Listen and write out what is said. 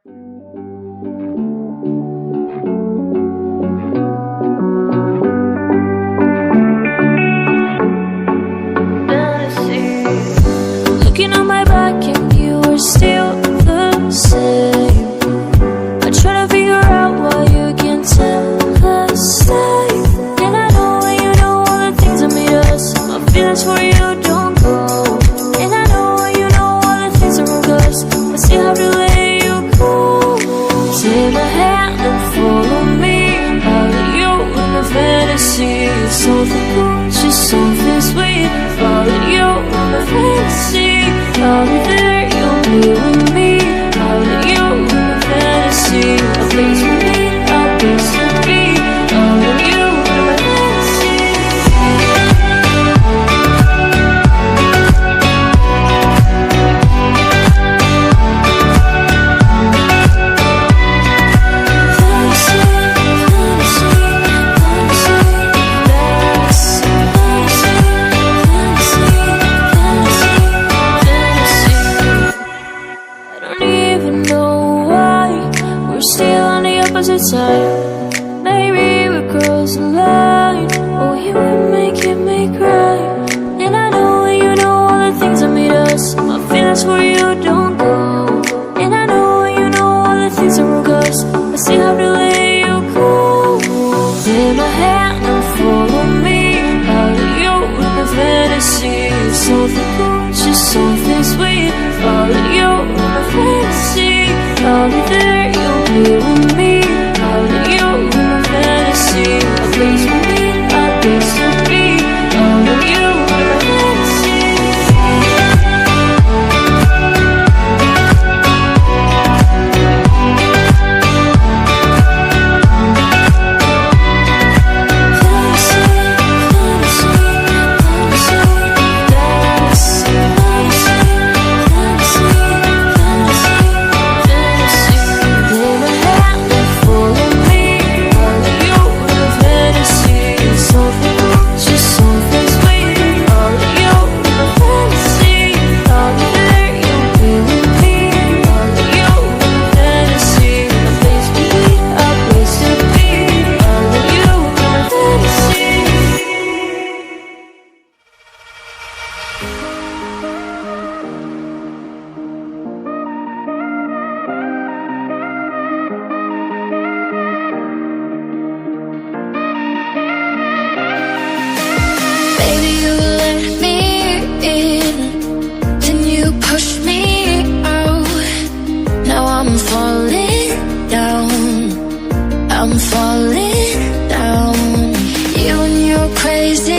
Looking on my back and you are still the same. I try to figure out why you can't tell the same. And I know when you know all the things that made us, my feelings for you don't go. And I know when you know all the things that broke us, I still have to let you go. Take my hand and follow me out of you in the fantasy. Something cool, just something sweet. Follow you in the fantasy. I'll be there, you'll be with me. I'll let you in the fantasy. A place for me, a place to be. I'll let you in my fantasy. Time. Maybe we're crossing the line. Oh, you were making me cry. And I know when you know all the things that made us, my feelings for you don't go. And I know when you know all the things that broke us, I still have to let you go. Take my hand and follow me out of you in the fantasy. Something cool, just something sweet. Follow you in the fantasy. I'll be there, you'll be with me. I'll let you in the fantasy. A place for me, a place to be. I'll let you in the fantasy. I'm falling down. You and your crazy